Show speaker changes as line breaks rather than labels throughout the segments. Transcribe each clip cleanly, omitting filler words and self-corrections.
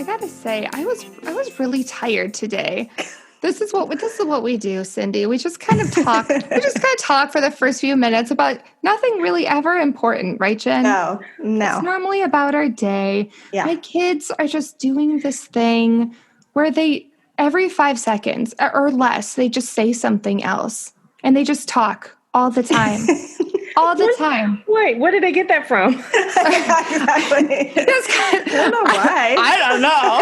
I gotta say, I was really tired today. This is what we do, Cyndi. We just kind of talk. We just kind of talk for the first few minutes about nothing really ever important, right, Jen?
No.
It's normally about our day.
Yeah.
My kids are just doing this thing where they every 5 seconds or less they just say something else, and they just talk all the time. All the time.
Wait, where did they get that from?
Exactly. I don't know why.
I don't know.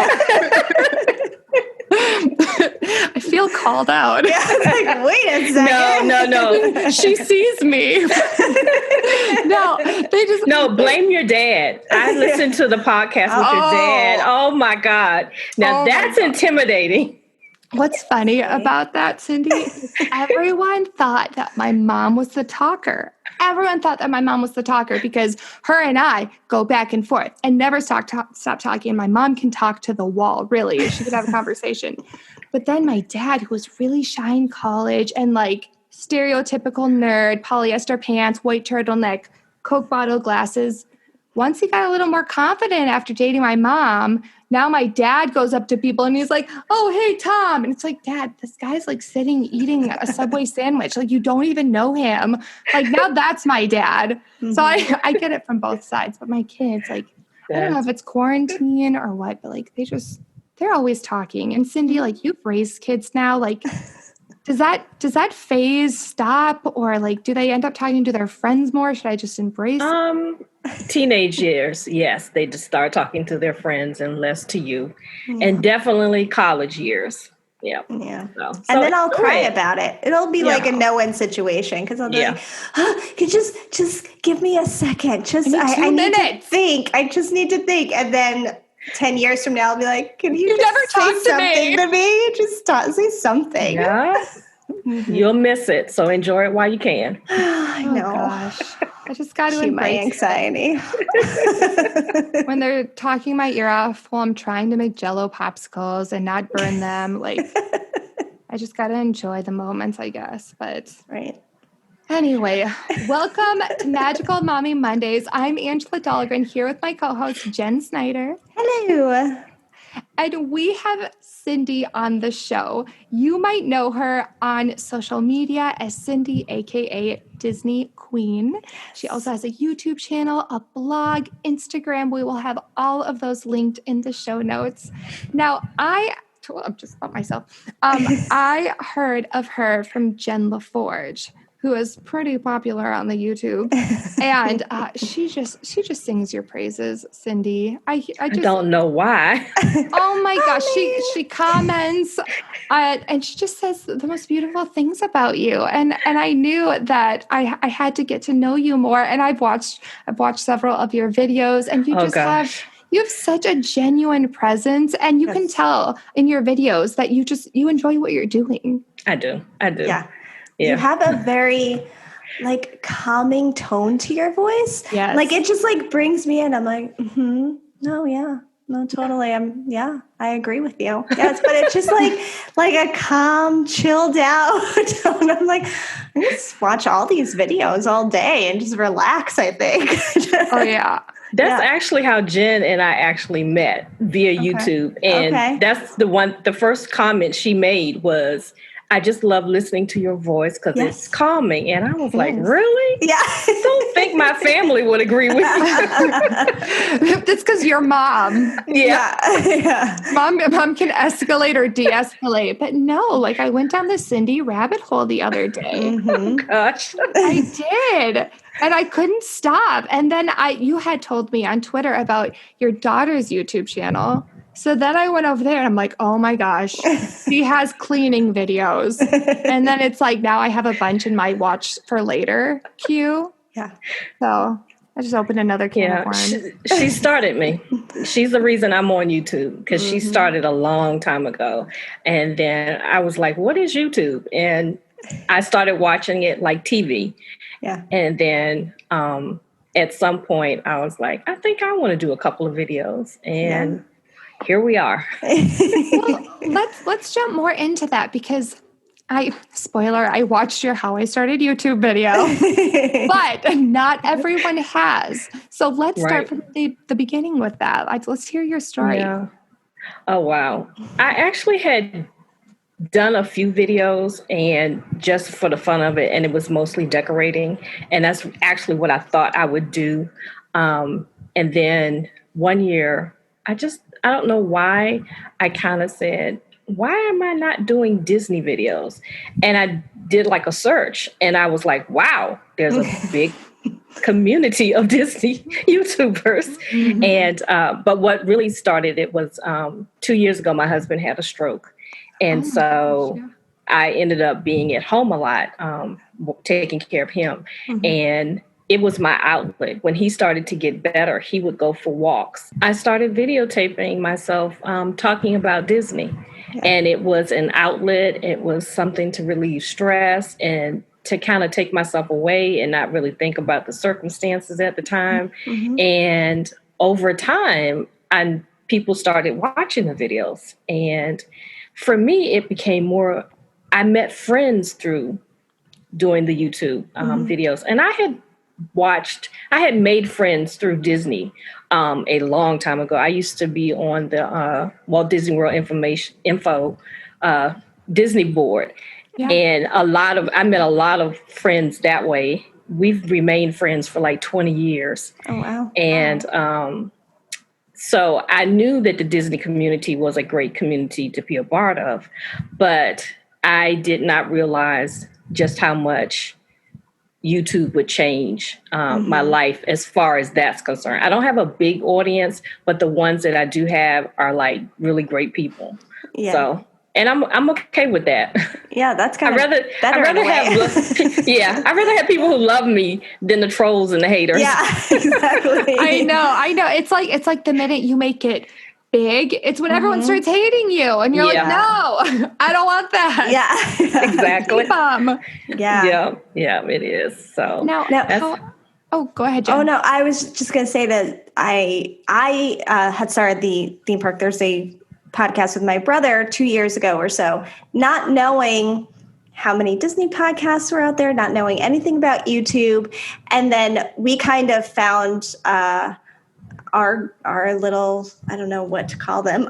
I feel called out.
Yeah, like, wait a second.
No.
She sees me. No,
blame your dad. I listened to the podcast with your dad. Oh my God. Now that's intimidating.
What's funny about that, Cyndi? Everyone thought that my mom was the talker. Everyone thought that my mom was the talker because her and I go back and forth and never stop talking. My mom can talk to the wall, really. She could have a conversation. But then my dad, who was really shy in college and like stereotypical nerd, polyester pants, white turtleneck, Coke bottle glasses, once he got a little more confident after dating my mom, now my dad goes up to people and he's like, oh, hey, Tom. And it's like, Dad, this guy's like sitting eating a Subway sandwich. Like, you don't even know him. Like, now that's my dad. Mm-hmm. So I get it from both sides. But my kids, like, I don't know if it's quarantine or what, but like, they're always talking. And Cyndi, like, you've raised kids now. Like, does that phase stop, or like, do they end up talking to their friends more? Should I just embrace it?
Teenage years, yes, they just start talking to their friends and less to you, and definitely college years. Yeah. So,
and then I'll cry about it. It'll be like a no-win situation because I'll be like, "Could just give me a second. I need to think. I just need to think." And then 10 years from now, I'll be like, "Can you just
never
say something to me? Just say something."
Yeah. You'll miss it, so enjoy it while you can.
I know.
Gosh. I just got to
embrace my anxiety.
When they're talking my ear off while I'm trying to make Jell-O popsicles and not burn them, like, I just got to enjoy the moments, I guess. But anyway, welcome to Magical Mommy Mondays. I'm Angela Dahlgren here with my co-host Jen Snyder.
Hello.
And we have Cyndi on the show. You might know her on social media as Cyndi, aka Disney Queen. She also has a YouTube channel, a blog, Instagram. We will have all of those linked in the show notes. Now, I'm just about myself. I heard of her from Jen LaForge, who is pretty popular on the YouTube, and she just sings your praises, Cyndi. I
don't know why.
Oh my gosh, she comments, and she just says the most beautiful things about you, and I knew that I had to get to know you more, and I've watched several of your videos, and you have such a genuine presence, and you can tell in your videos that you enjoy what you're doing.
I do.
Yeah. You have a very calming tone to your voice.
Yes.
Like it just brings me in. I'm like, no, totally. I agree with you. Yes, but it's just like a calm, chilled out tone. I'm like, I just watch all these videos all day and just relax, I think.
Oh yeah.
That's actually how Jen and I actually met via YouTube. And that's the first comment she made was, I just love listening to your voice because it's calming. And I was like, really?
Yeah.
I don't think my family would agree with you.
That's because your mom.
Yeah.
Mom can escalate or de-escalate. But no, I went down the Cyndi rabbit hole the other day.
Mm-hmm.
Oh, gosh.
I did. And I couldn't stop. And then you had told me on Twitter about your daughter's YouTube channel. So then I went over there and I'm like, oh my gosh, she has cleaning videos. And then it's like, now I have a bunch in my watch for later queue.
Yeah.
So I just opened another can of worms.
She started me. She's the reason I'm on YouTube because she started a long time ago. And then I was like, what is YouTube? And I started watching it like TV.
Yeah.
And then at some point I was like, I think I want to do a couple of videos. And here we are.
Well, let's jump more into that because I watched your How I Started YouTube video, but not everyone has. So let's start from the beginning with that. Let's hear your story.
Yeah. Oh, wow. I actually had done a few videos and just for the fun of it, and it was mostly decorating. And that's actually what I thought I would do. And then one year, I don't know why I kind of said, why am I not doing Disney videos? And I did like a search and I was like, wow, there's a big community of Disney YouTubers. Mm-hmm. And, but what really started it was 2 years ago, my husband had a stroke. And I ended up being at home a lot, taking care of him. Mm-hmm. And it was my outlet. When he started to get better, he would go for walks. I started videotaping myself talking about Disney. Yeah. And it was an outlet. It was something to relieve stress and to kind of take myself away and not really think about the circumstances at the time. Mm-hmm. And over time, people started watching the videos. And for me, it became more, I met friends through doing the YouTube videos. And I had made friends through Disney a long time ago. I used to be on the Walt Disney World Info Disney board. Yeah. And I met a lot of friends that way. We've remained friends for like 20 years.
Oh, wow.
And so I knew that the Disney community was a great community to be a part of, but I did not realize just how much YouTube would change my life as far as that's concerned. I don't have a big audience, but the ones that I do have are like really great people. Yeah. So, and I'm okay with that.
Yeah, that's kind of better.
I'd rather have people who love me than the trolls and the haters.
Yeah, exactly.
I know. It's like the minute you make it big, it's when everyone starts hating you, and you're like, no, I don't want that.
Yeah,
exactly.
Yeah,
it is. So
now go ahead, Jen.
Oh no, I was just gonna say that I had started the Theme Park Thursday podcast with my brother 2 years ago or so, not knowing how many Disney podcasts were out there, not knowing anything about YouTube. And then we kind of found our little, I don't know what to call them,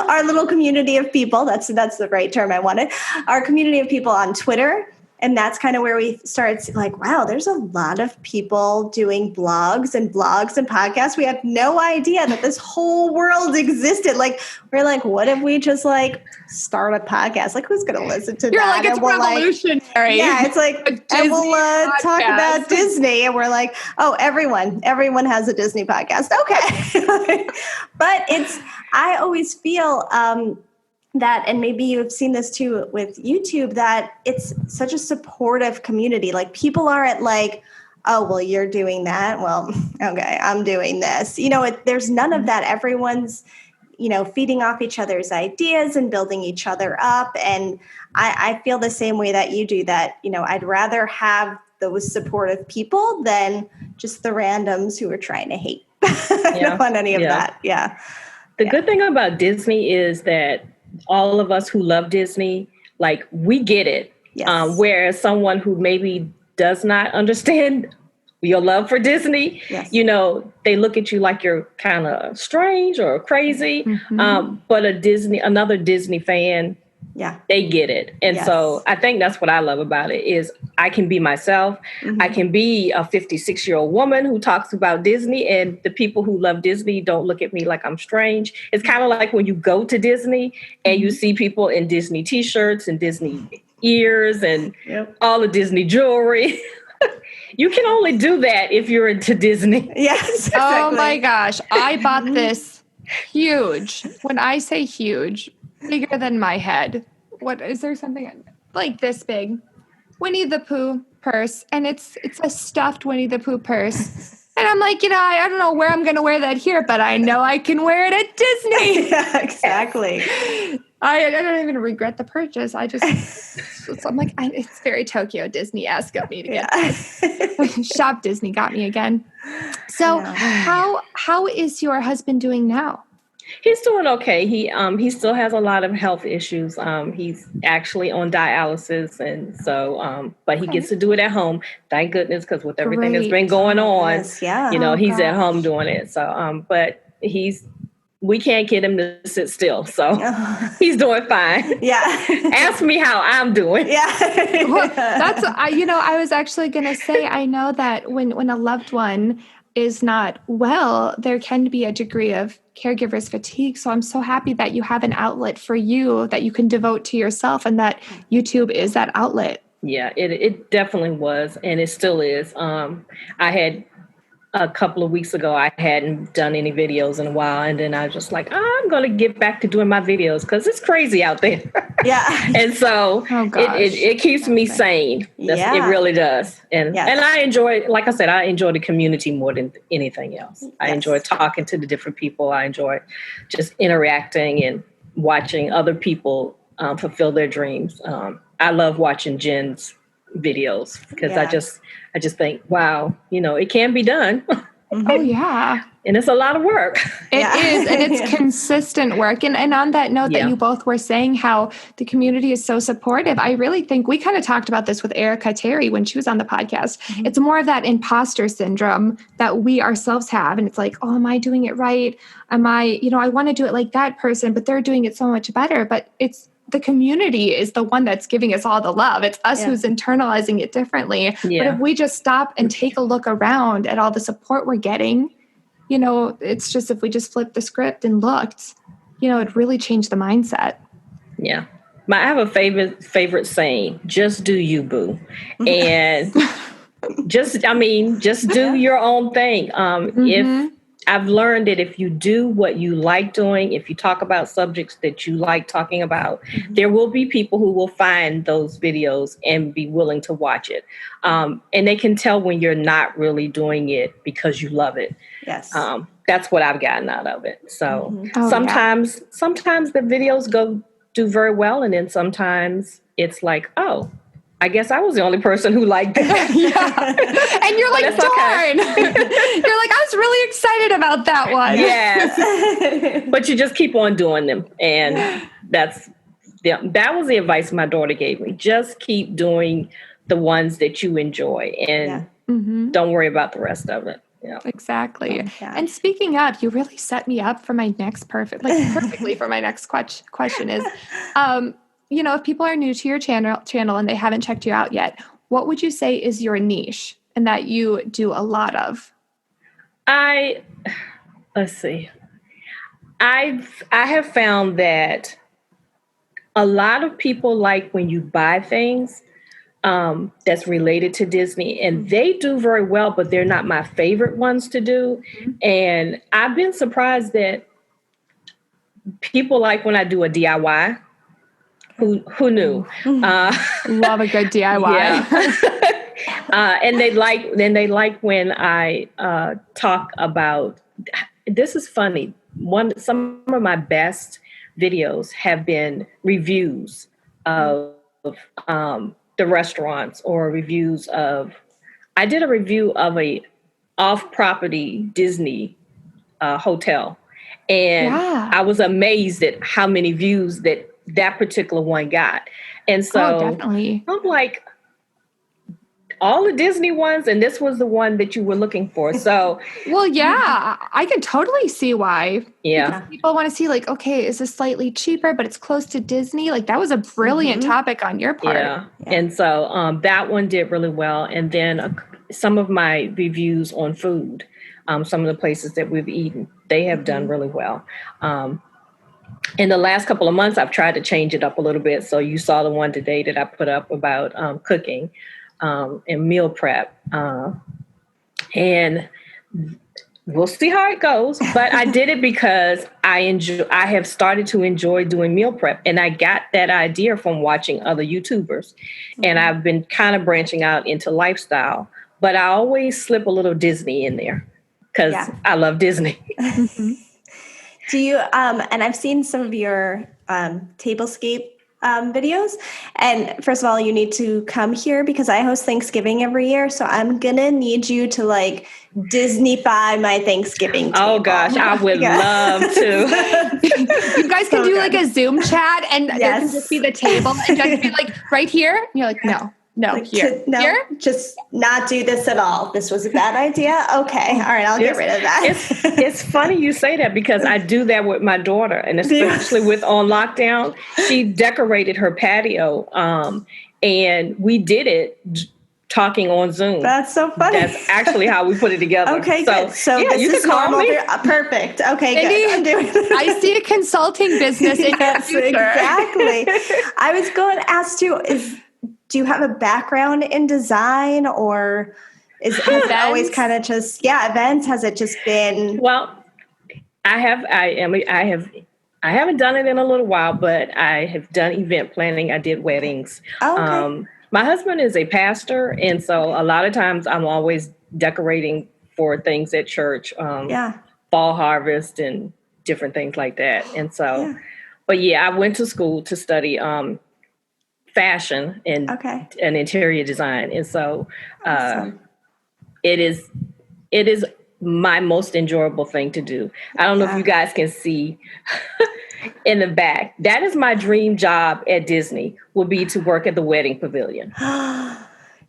our little community of people. That's the right term I wanted. Our community of people on Twitter. And that's kind of where we started like, wow, there's a lot of people doing blogs and podcasts. We had no idea that this whole world existed. Like, we're like, what if we just like start a podcast? Like, who's going to listen to that?
You're like, it's revolutionary.
Yeah, it's like, and we'll talk about Disney. And we're like, oh, everyone has a Disney podcast. Okay. But I always feel, that, and maybe you've seen this too with YouTube, that it's such a supportive community. Like, people aren't like, oh, well, you're doing that. Well, okay, I'm doing this. There's none of that. Everyone's, feeding off each other's ideas and building each other up. And I feel the same way that you do, that, I'd rather have those supportive people than just the randoms who are trying to hate. I don't want any of that. Yeah.
The good thing about Disney is that all of us who love Disney, like, we get it. Yes. Whereas someone who maybe does not understand your love for Disney, yes, they look at you like you're kind of strange or crazy. Mm-hmm. But another Disney fan, they get it. And so I think that's what I love about it is I can be myself. Mm-hmm. I can be a 56-year-old woman who talks about Disney, and the people who love Disney don't look at me like I'm strange. It's kind of like when you go to Disney and you see people in Disney t-shirts and Disney ears and all the Disney jewelry. You can only do that if you're into Disney.
Yes. Exactly.
Oh my gosh. I bought this huge. When I say huge, bigger than my head. What is there something like this big? Winnie the Pooh purse. And it's a stuffed Winnie the Pooh purse. And I'm like, I don't know where I'm going to wear that here, but I know I can wear it at Disney.
Yeah, exactly.
I don't even regret the purchase. I'm like, it's very Tokyo Disney-esque of me to get this. Shop Disney got me again. So how is your husband doing now?
He's doing okay. He still has a lot of health issues. He's actually on dialysis, and so but he gets to do it at home. Thank goodness, because with everything that's been going on, he's at home doing it. So but he's we can't get him to sit still. So he's doing fine.
Yeah.
Ask me how I'm doing.
Yeah.
Well, I was actually going to say, I know that when a loved one is not well, there can be a degree of caregiver's fatigue. So I'm so happy that you have an outlet for you that you can devote to yourself, and that YouTube is that outlet.
Yeah, it definitely was. And it still is. I had a couple of weeks ago, I hadn't done any videos in a while. And then I was just like, I'm going to get back to doing my videos because it's crazy out there.
Yeah.
And so it keeps me sane. It really does. And I enjoy, like I said, I enjoy the community more than anything else. I enjoy talking to the different people. I enjoy just interacting and watching other people fulfill their dreams. I love watching Jen's videos because I just think, wow, it can be done.
Oh, yeah.
And it's a lot of work.
It is. And it's consistent work. And on that note that you both were saying how the community is so supportive, I really think we kind of talked about this with Erica Terry when she was on the podcast. Mm-hmm. It's more of that imposter syndrome that we ourselves have. And it's like, oh, am I doing it right? Am I, I want to do it like that person, but they're doing it so much better. But it's, the community is the one that's giving us all the love. It's us who's internalizing it differently. Yeah. But if we just stop and take a look around at all the support we're getting, it's just, if we just flipped the script and looked, it really changed the mindset. Yeah.
I have a favorite saying, just do you, boo. And just do your own thing. If I've learned that if you do what you like doing, if you talk about subjects that you like talking about, there will be people who will find those videos and be willing to watch it. And they can tell when you're not really doing it because you love it. Yes. That's what I've gotten out of it. So sometimes the videos do very well. And then sometimes it's like, oh, I guess I was the only person who liked it.
And you're like, darn. You're like, I was really excited about that one.
Yes. But you just keep on doing them. And that was the advice my daughter gave me. Just keep doing the ones that you enjoy and don't worry about the rest of it. Yeah.
Exactly. And speaking of, you really set me up for my next perfectly for my next question is, if people are new to your channel and they haven't checked you out yet, what would you say is your niche and that you do a lot of?
Let's see. I have found that a lot of people like when you buy things that's related to Disney, and they do very well, but they're not my favorite ones to do. And I've been surprised that people like when I do a DIY. Who knew?
Love a good DIY.
Yeah. And they like when I talk about. This is funny. Some of my best videos have been reviews of the restaurants or reviews of. I did a review of a off-property Disney hotel, and I was amazed at how many views that particular one got. And so definitely. I'm like, all the Disney ones, and this was the one that you were looking for. So,
well, yeah, I can totally see why. Yeah. Because people want to see like, okay, is this slightly cheaper, but it's close to Disney? Like that was a brilliant topic on your part.
Yeah. And so that one did really well. And then some of my reviews on food, some of the places that we've eaten, they have done really well. In the last couple of months, I've tried to change it up a little bit. So you saw the one today that I put up about cooking and meal prep. And we'll see how it goes. But I did it because I have started to enjoy doing meal prep. And I got that idea from watching other YouTubers. And I've been kind of branching out into lifestyle. But I always slip a little Disney in there because I love Disney.
Do you, and I've seen some of your tablescape videos. And first of all, you need to come here because I host Thanksgiving every year. So I'm going to need you to like Disney-fy my Thanksgiving table.
Oh gosh, I would love
to. You guys can do like a Zoom chat and there can just be the table and just be like right here. And you're like, no. No,
Like
here. Here?
Just not do this at all. This was a bad idea. Okay. All right. I'll get rid of that.
It's funny you say that because I do that with my daughter, and especially with on lockdown, she decorated her patio. And we did it talking on Zoom.
That's so funny.
That's actually how we put it together.
Okay, good. So
yeah,
this is normal. Perfect. Okay, good. I'm doing it.
I see a consulting business in your future.
Exactly. I was going to ask you, do you have a background in design, or has it always kind of just events? Has it just been?
Well, I haven't done it in a little while, but I have done event planning. I did weddings.
Oh, okay.
My husband is a pastor, and so a lot of times I'm always decorating for things at church, fall harvest and different things like that. And so, but I went to school to study fashion and interior design. And so it is my most enjoyable thing to do. I don't know if you guys can see in the back. That is my dream job at Disney, would be to work at the wedding pavilion.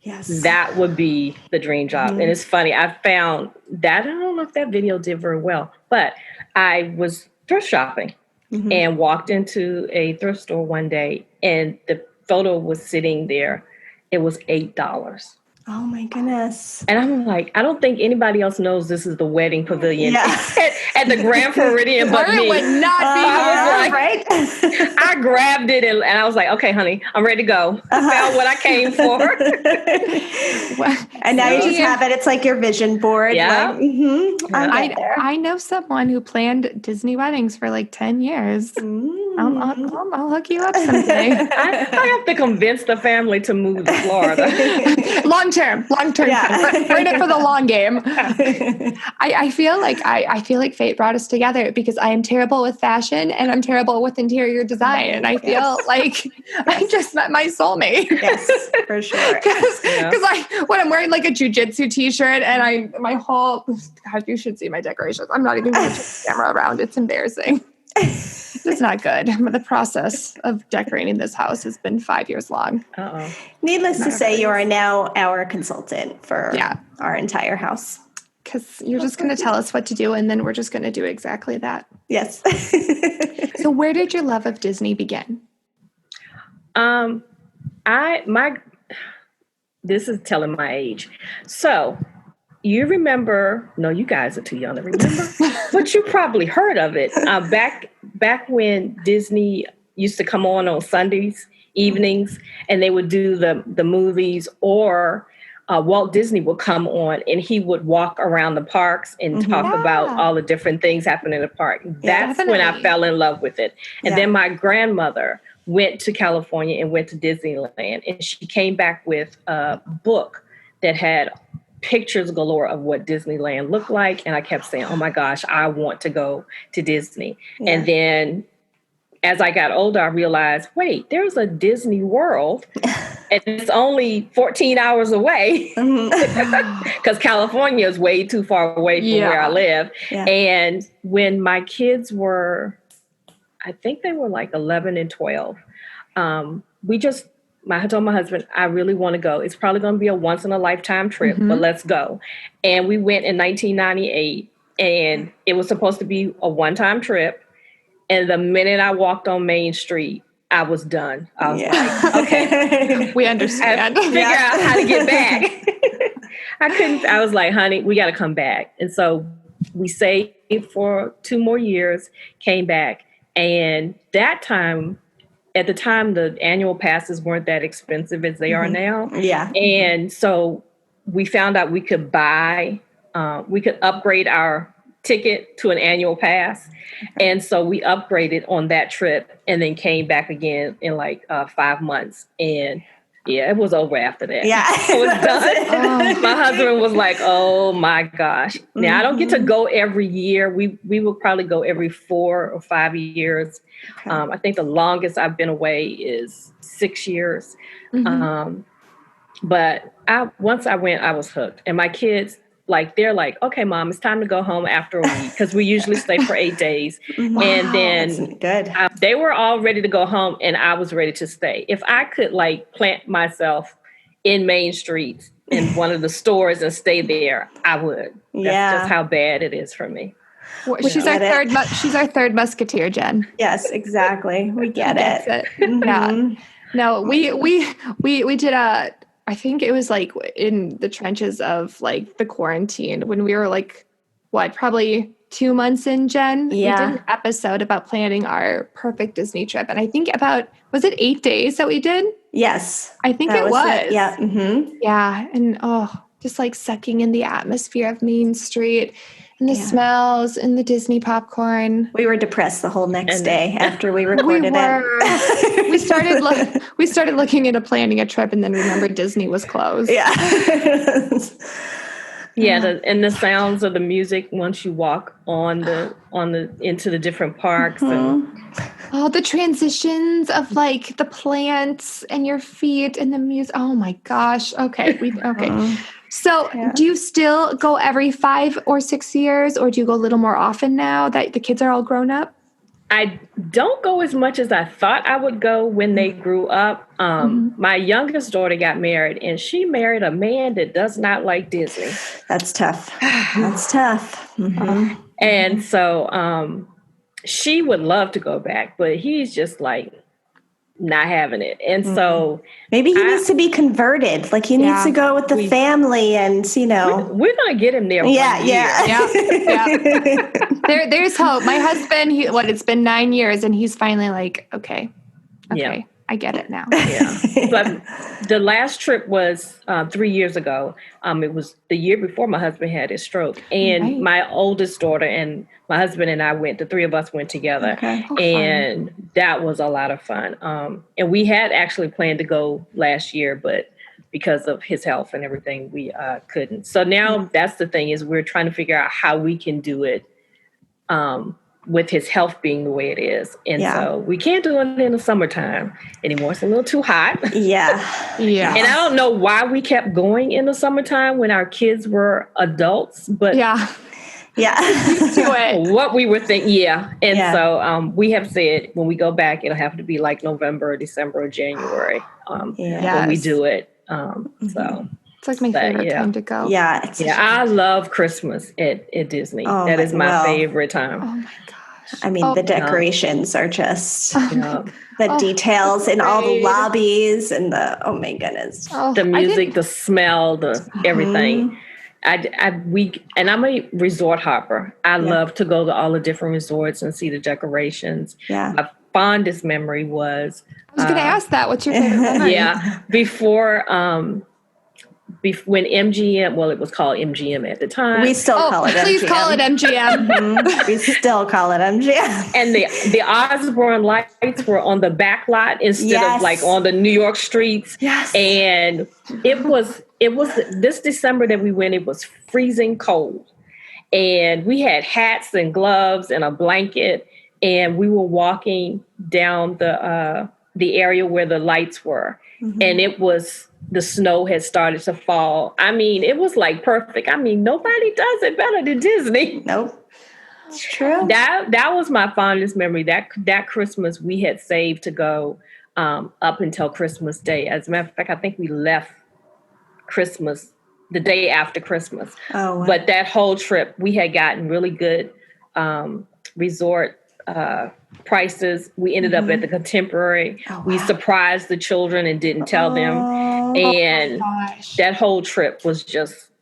Yes.
That would be the dream job. And it's funny, I found that, I don't know if that video did very well, but I was thrift shopping and walked into a thrift store one day, and the photo was sitting there. It was $8.
Oh my goodness.
And I'm like, I don't think anybody else knows this is the wedding pavilion at the Grand Floridian but me.
Would not be
right.
I grabbed it and I was like, okay, honey, I'm ready to go. I found what I came for.
And now you just have it. It's like your vision board.
Yeah.
Like,
I know someone who planned Disney weddings for like 10 years. I'll hook you up someday.
I have to convince the family to move to Florida.
Long term. We're in it for the long game. I feel like fate brought us together because I am terrible with fashion and I'm terrible with interior design, and I feel like I just met my soulmate.
Yes, for sure.
Because when I'm wearing like a jujitsu t-shirt and my whole you should see my decorations. I'm not even going to turn the camera around. It's embarrassing. It's not good. The process of decorating this house has been 5 years long.
Needless to say, you are now our consultant for our entire house.
Because you're just going to tell us what to do, and then we're just going to do exactly that.
Yes.
So where did your love of Disney begin?
This is telling my age. So you remember, no, you guys are too young to remember, but you probably heard of it. Back when Disney used to come on Sundays evenings, and they would do the movies, or Walt Disney would come on and he would walk around the parks and talk about all the different things happening in the park. That's when I fell in love with it. And then my grandmother went to California and went to Disneyland, and she came back with a book that had pictures galore of what Disneyland looked like. And I kept saying, oh my gosh, I want to go to Disney. And then as I got older, I realized, wait, there's a Disney World and it's only 14 hours away because California is way too far away from where I live. And when my kids were, I think they were like 11 and 12, I told my husband, I really want to go. It's probably going to be a once in a lifetime trip, but let's go. And we went in 1998, and it was supposed to be a one-time trip. And the minute I walked on Main Street, I was done. I was like, okay.
We understand.
I figure out how to get back. I was like, honey, we got to come back. And so we saved for 2 more years, came back. And at the time, the annual passes weren't that expensive as they are now.
Yeah.
And so we found out we could upgrade our ticket to an annual pass. And so we upgraded on that trip and then came back again in like 5 months. And it was over after that.
Yeah.
It was done. My husband was like, oh my gosh. Now I don't get to go every year. We will probably go every 4 or 5 years. Okay. I think the longest I've been away is 6 years. But once I went, I was hooked. And my kids, they're like, okay, Mom, it's time to go home after a week, because we usually stay for 8 days.
Wow,
and then they were all ready to go home, and I was ready to stay. If I could plant myself in Main Street in one of the stores and stay there, I would. That's just how bad it is for me.
Well, she's our third. She's our third musketeer, Jen.
Yes, exactly. We get it.
Yeah. No, we did a. I think it was like in the trenches of like the quarantine when we were like, probably 2 months in, Jen.
Yeah.
We did an episode about planning our perfect Disney trip, and I think was it 8 days that we did?
Yes,
I think it was.
Yeah. Mm-hmm.
Yeah, and just like sucking in the atmosphere of Main Street. And the smells and the Disney popcorn.
We were depressed the whole next day after we recorded it.
We started looking into planning a trip and then remembered Disney was closed.
Yeah.
And the sounds of the music once you walk on the into the different parks and
the transitions of like the plants and your feet and the music. Oh my gosh. Okay. So do you still go every 5 or 6 years, or do you go a little more often now that the kids are all grown up?
I don't go as much as I thought I would go when they grew up. My youngest daughter got married, and she married a man that does not like Disney.
That's tough. Mm-hmm.
And so she would love to go back, but he's just like, not having it. And so
maybe he needs to be converted. Like he needs to go with the family and,
we're going to get him there.
Yeah. There's hope. My husband, it's been 9 years and he's finally like, okay, I get it now.
Yeah. But the last trip was 3 years ago. It was the year before my husband had his stroke, and my oldest daughter and my husband and I the three of us went together.
Okay.
And that was a lot of fun. And we had actually planned to go last year, but because of his health and everything, we couldn't. So now that's the thing, is we're trying to figure out how we can do it with his health being the way it is. And so we can't do it in the summertime anymore. It's a little too hot.
Yeah.
Yeah.
And I don't know why we kept going in the summertime when our kids were adults, but what we were thinking. And so we have said when we go back, it'll have to be like November, December, or January when we do it. So
it's like my favorite time to go.
Yeah.
I love Christmas at Disney. That is my favorite time.
Oh my gosh.
I mean, the decorations are just the details in all the lobbies and oh my goodness.
The music, the smell, the everything. I'm a resort hopper. I love to go to all the different resorts and see the decorations.
Yeah.
My fondest memory was
I was going to ask that. What's your favorite memory?
Before when MGM, it was called MGM at the time.
We still call it MGM.
Please call it MGM.
We still call it MGM.
And the Osborne lights were on the back lot instead of like on the New York streets.
Yes.
And it was this December that we went, it was freezing cold. And we had hats and gloves and a blanket, and we were walking down the area where the lights were. And the snow had started to fall. I mean, it was like perfect. I mean, nobody does it better than Disney.
Nope. It's true.
That was my fondest memory. That Christmas we had saved to go up until Christmas Day. As a matter of fact, I think we left Christmas the day after Christmas.
Oh, wow.
But that whole trip, we had gotten really good resort prices. We ended up at the Contemporary.
Oh, wow.
We surprised the children and didn't tell them. And that whole trip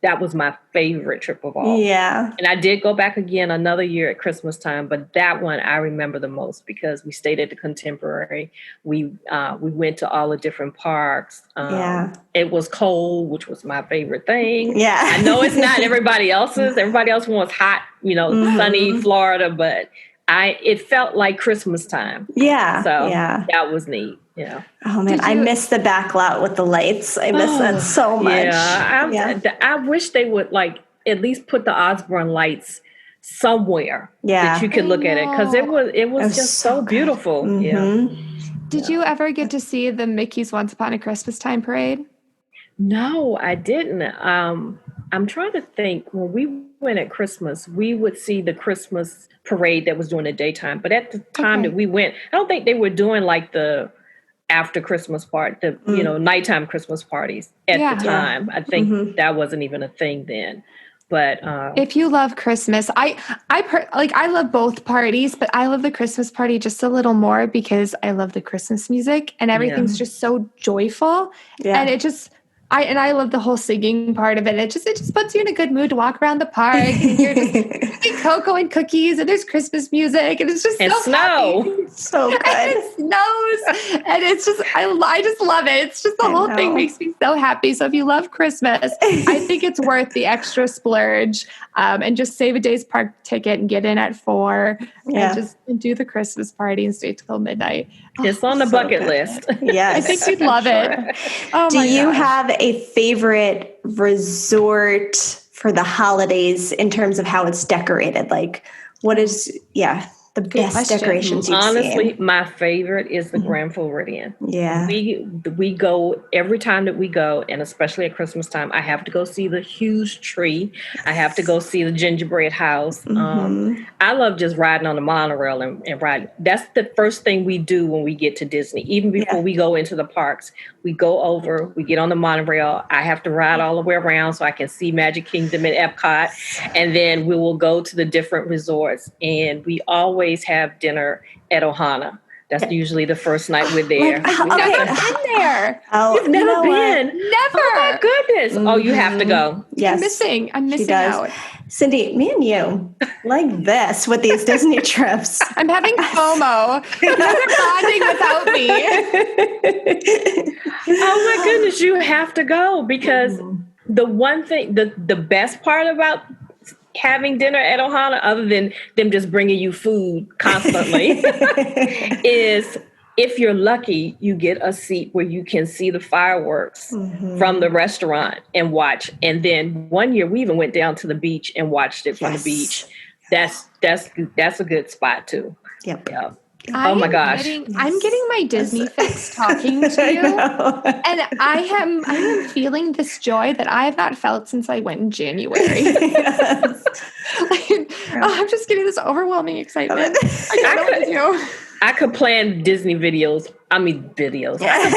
that was my favorite trip of all.
Yeah.
And I did go back again another year at Christmas time, but that one I remember the most because we stayed at the Contemporary. We went to all the different parks. It was cold, which was my favorite thing.
Yeah.
I know it's not everybody else's. Everybody else wants hot, sunny Florida, but it felt like Christmas time.
Yeah.
So that was neat. Yeah.
Oh man, I miss the back lot with the lights. I miss that so much.
I wish they would at least put the Osborne lights somewhere that you could look at it, because it was just so beautiful.
Mm-hmm.
Yeah.
Did you ever get to see the Mickey's Once Upon a Christmas Time parade?
No, I didn't. I'm trying to think. When we went at Christmas, we would see the Christmas parade that was during the daytime. But at the time that we went, I don't think they were doing like the after Christmas party, nighttime Christmas parties at the time. I think that wasn't even a thing then. But
if you love Christmas, I love both parties, but I love the Christmas party just a little more because I love the Christmas music and everything's just so joyful. Yeah. And it just I love the whole singing part of it. It just puts you in a good mood to walk around the park and you're just eating cocoa and cookies and there's Christmas music and it's just so
snow.
Happy. So good. And it snows and it's just I just love it. It's just the whole thing makes me so happy. So if you love Christmas, I think it's worth the extra splurge and just save a day's park ticket and get in at 4 and do the Christmas party and stay till midnight.
It's on the bucket list.
Yes.
I think you'd love it. Oh,
do you have a favorite resort for the holidays in terms of how it's decorated? Like, what is, the best decorations you've seen?
Honestly, my favorite is the Grand Floridian.
Yeah.
We go every time that we go, and especially at Christmas time, I have to go see the huge tree. I have to go see the gingerbread house. I love just riding on the monorail and riding. That's the first thing we do when we get to Disney. Even before we go into the parks, we go over, we get on the monorail. I have to ride all the way around so I can see Magic Kingdom and Epcot. And then we will go to the different resorts. And we always have dinner at Ohana. That's usually the first night we're there.
I've never been there.
Oh, you've never been?
Never.
Oh my goodness. Oh, you have to go.
Yes.
I'm missing out.
Cyndi, me and you like this with these Disney trips.
I'm having FOMO. You're bonding without me.
Oh my goodness, you have to go because the one thing, the best part about having dinner at Ohana, other than them just bringing you food constantly, is if you're lucky, you get a seat where you can see the fireworks from the restaurant and watch. And then one year we even went down to the beach and watched it from the beach. That's a good spot too.
Yep.
Oh my gosh.
I'm getting my Disney fix talking to you. And I am feeling this joy that I have not felt since I went in January. I'm just getting this overwhelming excitement. I don't know what to do.
I could plan Disney videos. I could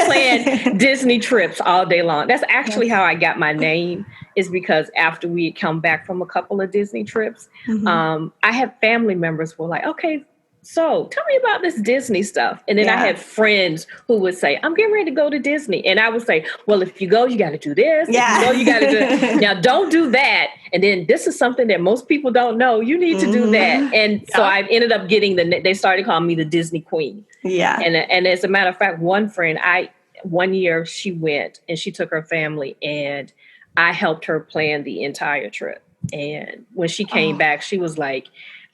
plan Disney trips all day long. That's actually how I got my name, is because after we had come back from a couple of Disney trips, I had family members who were like, okay, so tell me about this Disney stuff. And then I had friends who would say, I'm getting ready to go to Disney. And I would say, well, if you go, you got to do this.
Yeah.
If you go, you got to do it. Now, don't do that. And then this is something that most people don't know. You need to do that. And so I ended up getting they started calling me the Disney Queen. Yeah. And as a matter of fact, one friend, one year she went and she took her family and I helped her plan the entire trip. And when she came back, she was like,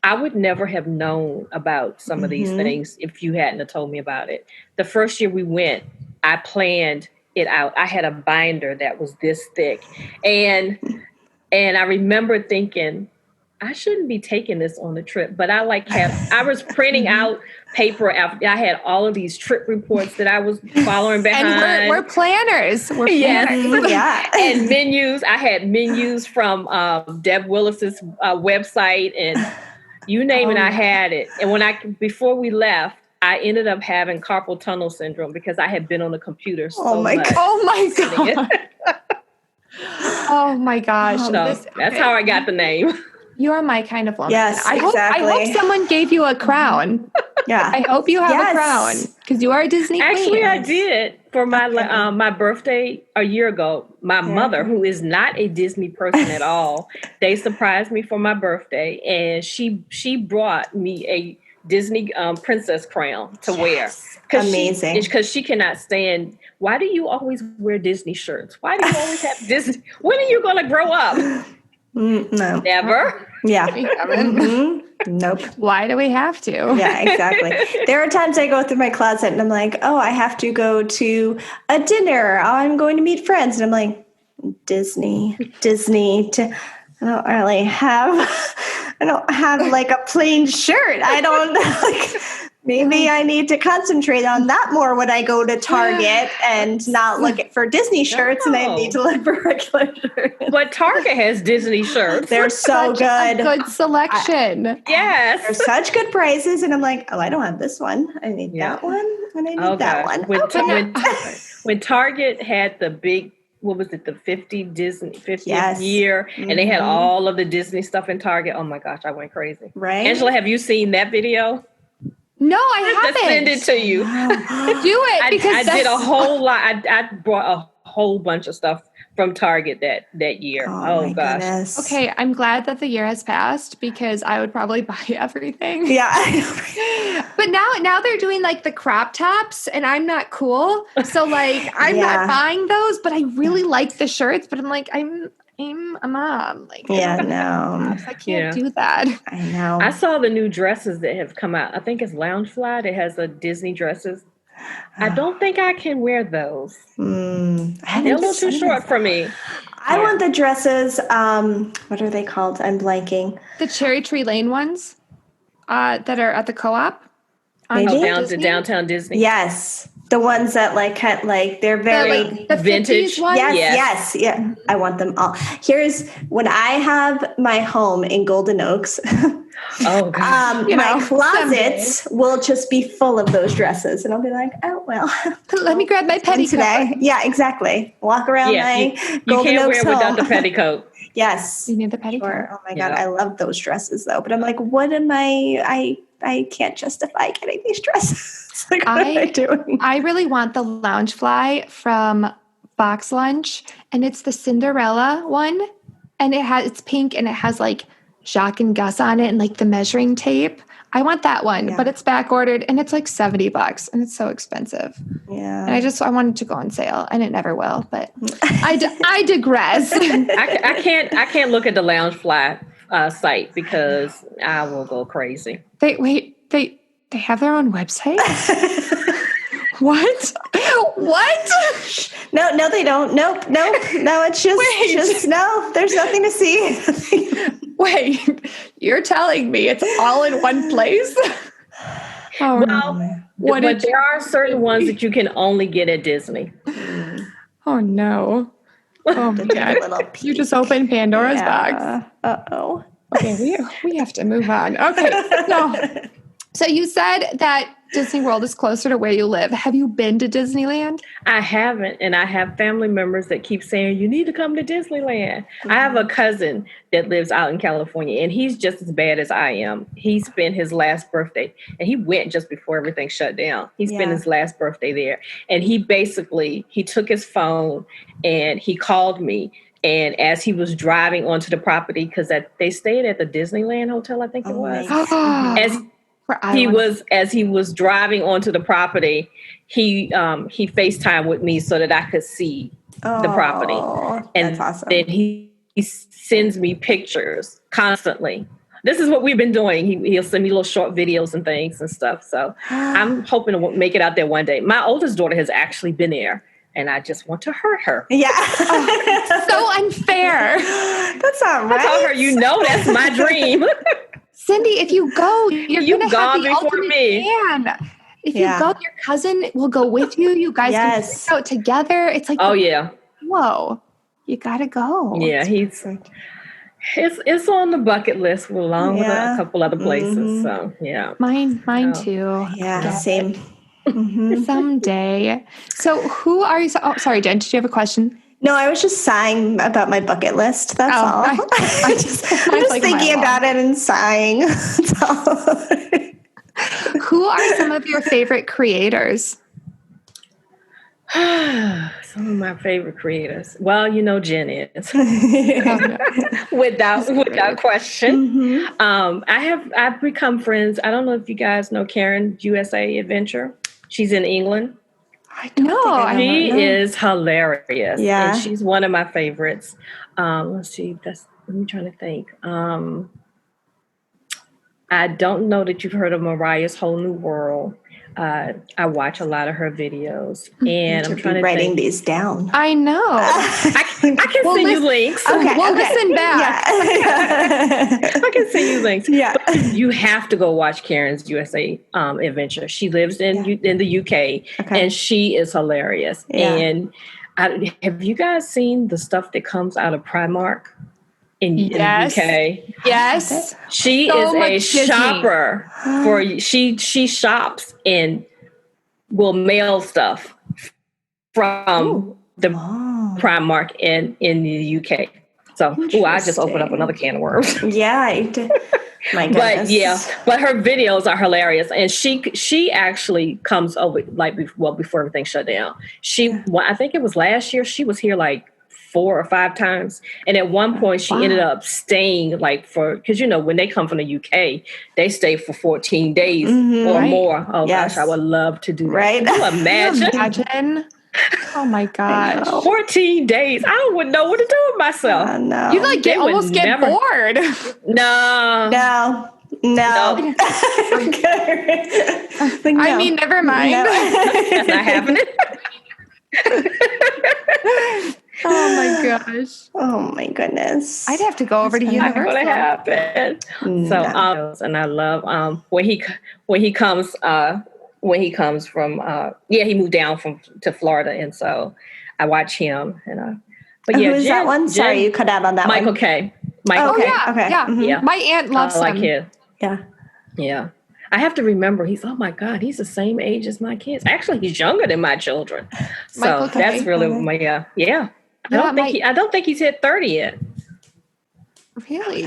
I would never have known about some of these things if you hadn't have told me about it. The first year we went, I planned it out. I had a binder that was this thick. And I remember thinking, I shouldn't be taking this on the trip. But I was printing out paper. I had all of these trip reports that I was following behind.
And we're planners. We're planners.
Yeah.
And menus. I had menus from Deb Willis's website and you name it, I had it. And before we left, I ended up having carpal tunnel syndrome because I had been on the computer so much.
Oh my God. Oh my gosh.
So that's how I got the name.
You are my kind of woman.
Yes,
I hope someone gave you a crown.
Yeah.
I hope you have a crown because you are a Disney queen.
Actually, I did for my birthday a year ago. My mother, who is not a Disney person at all, they surprised me for my birthday, and she brought me a Disney princess crown to wear.
Amazing.
Because she cannot stand. Why do you always wear Disney shirts? Why do you always have Disney? When are you going to grow up?
No.
Never.
Yeah. Nope.
Why do we have to?
Yeah, exactly. There are times I go through my closet and I'm like, oh, I have to go to a dinner. I'm going to meet friends. And I'm like, Disney. I don't really have like a plain shirt. I don't like Maybe I need to concentrate on that more when I go to Target and not look for Disney shirts, and I need to look for regular shirts.
But Target has Disney shirts.
They're so good.
A good selection.
Yes.
They're such good prices. And I'm like, oh, I don't have this one. I need that one. And I need that one.
When Target had the big, what was it, the 50th year, and they had all of the Disney stuff in Target. Oh my gosh, I went crazy.
Right.
Angela, have you seen that video?
No, I haven't.
Just send it to you.
Do it because
I did a whole lot. I brought a whole bunch of stuff from Target that year. Oh gosh.
Goodness.
Okay, I'm glad that the year has passed because I would probably buy everything.
Yeah.
But now they're doing like the crop tops, and I'm not cool. So like I'm not buying those, but I really like the shirts. But I'm like I'm a mom. Like
no,
I can't do that.
I know.
I saw the new dresses that have come out. I think it's Loungefly that has a Disney dresses. I don't think I can wear those. They're a little too short for me.
I want the dresses. What are they called? I'm blanking.
The Cherry Tree Lane ones that are at the co-op.
Downtown Disney.
Yes. The ones that they're very
the
vintage
ones?
Yes. Yeah. I want them all. Here's when I have my home in Golden Oaks.
Oh God.
My closets will just be full of those dresses, and I'll be like, oh well.
Let me grab my petticoat
today. Yeah, exactly. Walk around my Golden Oaks
home. You can't wear it without the petticout.
Yes.
You need the petticoat.
Sure. Oh my God, I love those dresses though. But I'm like, what am I can't justify getting these dresses. Like, what am I doing?
I really want the Loungefly from Box Lunch, and it's the Cinderella one, and it's pink, and it has like Jacques and Gus on it, and like the measuring tape. I want that one, but it's back ordered, and it's like $70, and it's so expensive.
Yeah,
and I wanted to go on sale, and it never will. But I digress.
I can't look at the Loungefly site because I will go crazy.
They have their own website? What?
No, they don't. Nope. No, it's just no, there's nothing to see.
Wait, you're telling me it's all in one place?
But there are certain ones that you can only get at Disney.
Oh no. Oh my God. You just opened Pandora's box.
Uh-oh.
Okay, we have to move on. Okay. So you said that Disney World is closer to where you live. Have you been to Disneyland?
I haven't, and I have family members that keep saying, you need to come to Disneyland. Mm-hmm. I have a cousin that lives out in California, and he's just as bad as I am. He spent his last birthday, and he went just before everything shut down. He spent his last birthday there, and he took his phone, and he called me. And as he was driving onto the property, because they stayed at the Disneyland Hotel, I think it was. As he was driving onto the property, he FaceTimed with me so that I could see the property. And that's awesome. Then he sends me pictures constantly. This is what we've been doing. He'll send me little short videos and things and stuff. So I'm hoping to make it out there one day. My oldest daughter has actually been there, and I just want to hurt her.
Yeah.
So unfair.
That's not right.
I told her, that's my dream.
Cindy, if you go, you're going to have the ultimate fan. If you go, your cousin will go with you. You guys can pick out together. It's like, whoa, you got to go.
Yeah, it's on the bucket list along with a couple other places. Mm-hmm. So, yeah.
Mine too.
Yeah, same.
Mm-hmm. Someday. So who are you? Oh, sorry, Jen, did you have a question?
No, I was just sighing about my bucket list. That's all. I'm just thinking about it and sighing. That's all.
Who are some of your favorite creators?
Some of my favorite creators. Well, Jen is without question. Mm-hmm. I've become friends. I don't know if you guys know Karen USA Adventure. She's in England. She is hilarious.
Yeah.
And she's one of my favorites. Let's see. I'm trying to think. I don't know that you've heard of Mariah's Whole New World. I watch a lot of her videos, and I'm trying to
writing these down.
I know.
I can send you links.
Okay, we'll listen back.
Yeah.
I can send you links.
Yeah.
But you have to go watch Karen's USA adventure. She lives in the UK, and she is hilarious.
Yeah.
And have you guys seen the stuff that comes out of Primark in the UK?
Yes.
She is a shopper she shops and will mail stuff from the Primark in the UK. So, I just opened up another can of worms.
Yeah. My goodness.
But her videos are hilarious, and she actually comes over before everything shut down. I think it was last year. She was here like 4 or 5 times, and at one point she ended up staying because when they come from the UK, they stay for 14 days or more. Oh gosh, I would love to do that.
Right?
Can you imagine?
Oh my gosh.
14 days. I wouldn't know what to do with myself.
No.
You almost get bored.
No.
I mean, never mind.
No. That's not happening.
Oh my gosh. Oh my goodness.
I'd have to go over to Universal.
Not gonna happen. So and I love when he comes from he moved down to Florida, and so I watch him but yeah,
who's that one? Sorry, you cut out on that
Michael
one.
K.
Michael K. Okay. Yeah. Mm-hmm. Yeah. My aunt loves him.
Him.
Yeah.
Yeah. I have to remember he's the same age as my kids. Actually, he's younger than my children. So that's really I don't think he's hit 30 yet.
Really?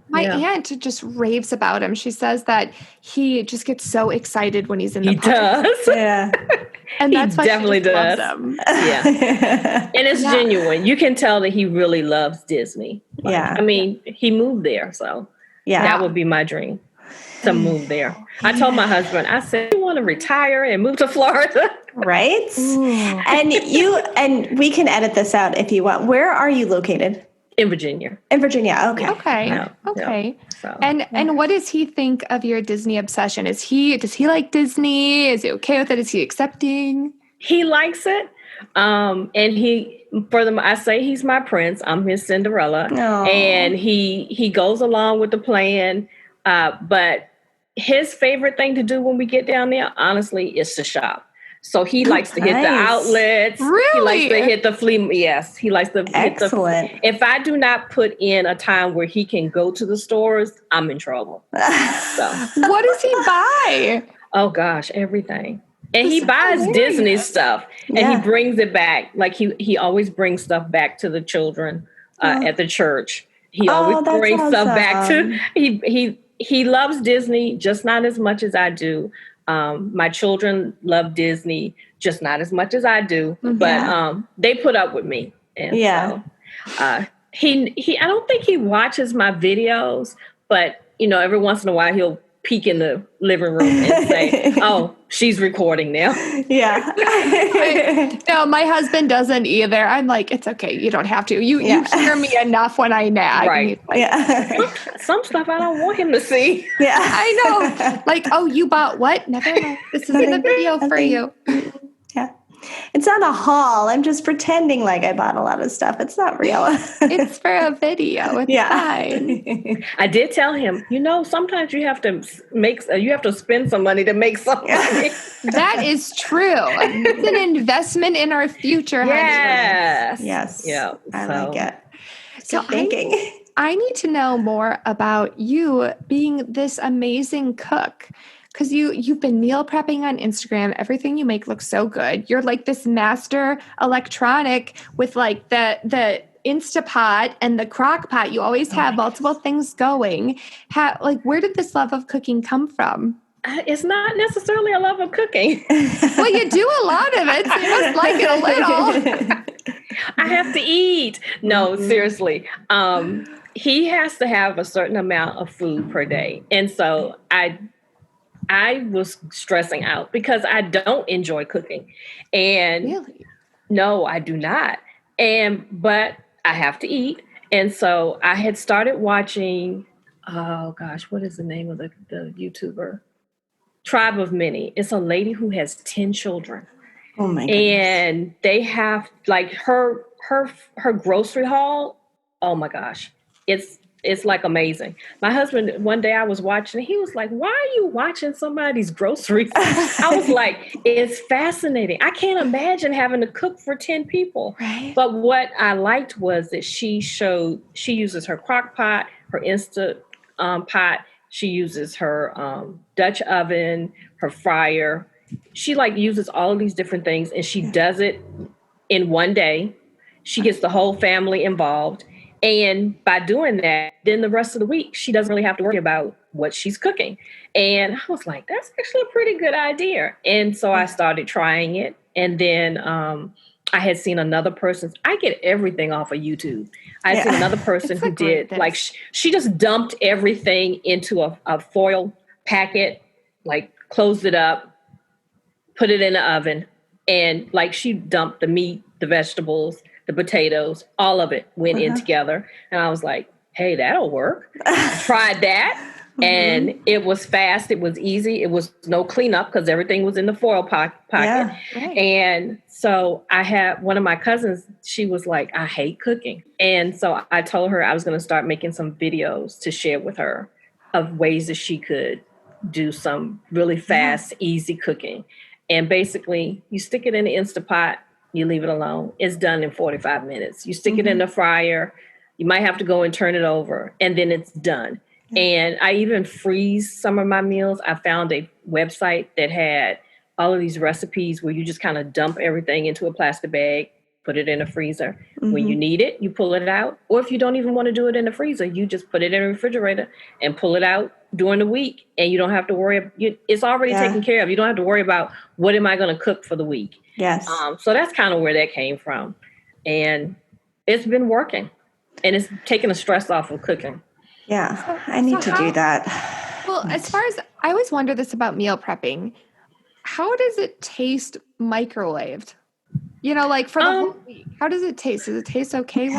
My aunt just raves about him. She says that he just gets so excited when he's in the park.
He does.
Yeah.
And that's why
definitely
she just
does.
loves him.
Yeah. And it's genuine. You can tell that he really loves Disney. I mean, he moved there, so that would be my dream. To move there. I told my husband, I said, you want to retire and move to Florida?
Right? And we can edit this out if you want. Where are you located?
In Virginia.
In Virginia, okay.
Okay. So, and what does he think of your Disney obsession? Does he like Disney? Is he okay with it? Is he accepting?
He likes it. And I say he's my prince. I'm his Cinderella. Aww. And he goes along with the plan. But his favorite thing to do when we get down there, honestly, is to shop. So he likes to hit the outlets.
Really?
He likes to hit the flea. Yes, he likes to.
Excellent.
If I do not put in a time where he can go to the stores, I'm in trouble. So
what does he buy?
Oh gosh, everything. And he buys Disney stuff, and he brings it back. Like he always brings stuff back to the children at the church. He always brings stuff back to he loves Disney, just not as much as I do. My children love Disney, just not as much as I do. But they put up with me. And so he I don't think he watches my videos, but every once in a while he'll peek in the living room and say, "Oh, she's recording now."
Yeah.
No, my husband doesn't either. I'm like, it's okay. You don't have to. You hear me enough when I nag.
Right. Some stuff I don't want him to see.
Yeah.
I know. Like, oh, you bought what? Never mind. This is the video for you.
Yeah. It's not a haul. I'm just pretending like I bought a lot of stuff. It's not real.
It's for a video. It's fine.
I did tell him, sometimes you have to spend some money to make some money.
That is true. It's an investment in our future.
Yes.
Honey. Yes.
Yeah.
I like it.
So
thinking.
I need to know more about you being this amazing cook. Because you've been meal prepping on Instagram. Everything you make looks so good. You're like this master electronic with like the Instapot and the crock pot. You always have multiple things going. Where did this love of cooking come from?
It's not necessarily a love of cooking.
Well, you do a lot of it, so you must like it a little.
I have to eat. No, seriously. He has to have a certain amount of food per day. And so I was stressing out because I don't enjoy cooking. And
really?
No, I do not. But I have to eat. And so I had started watching oh gosh, what is the name of the YouTuber? Tribe of Many. It's a lady who has 10 children.
Oh my goodness.
And they have like her grocery haul. Oh my gosh. It's like amazing. My husband, one day I was watching, he was like, why are you watching somebody's groceries? I was like, it's fascinating. I can't imagine having to cook for 10 people.
Right.
But what I liked was that she uses her crock pot, her Instant pot. She uses her Dutch oven, her fryer. She like uses all of these different things, and she does it in one day. She gets the whole family involved. And by doing that, then the rest of the week, she doesn't really have to worry about what she's cooking. And I was like, that's actually a pretty good idea. And so I started trying it. And then I had seen another person. I get everything off of YouTube. I had seen another person who did like, she just dumped everything into a foil packet, like closed it up, put it in the oven. And like she dumped the meat, the vegetables, the potatoes, all of it went in together. And I was like, hey, that'll work. I tried that. And it was fast. It was easy. It was no cleanup because everything was in the foil pocket.
Yeah, right.
And so I had one of my cousins, she was like, I hate cooking. And so I told her I was going to start making some videos to share with her of ways that she could do some really fast, easy cooking. And basically, you stick it in the Instant Pot, you leave it alone. It's done in 45 minutes. You stick it in the fryer. You might have to go and turn it over, and then it's done. And I even freeze some of my meals. I found a website that had all of these recipes where you just kind of dump everything into a plastic bag, put it in a freezer. When you need it, you pull it out. Or if you don't even want to do it in the freezer, you just put it in the refrigerator and pull it out during the week. And you don't have to worry. It's already taken care of. You don't have to worry about what am I going to cook for the week.
Yes.
So that's kind of where that came from. And it's been working. And it's taking the stress off of cooking.
Yeah, I need to do that.
Well, as far as I always wonder this about meal prepping, how does it taste microwaved? You know, like for the whole week, how does it taste? Does it taste okay?
I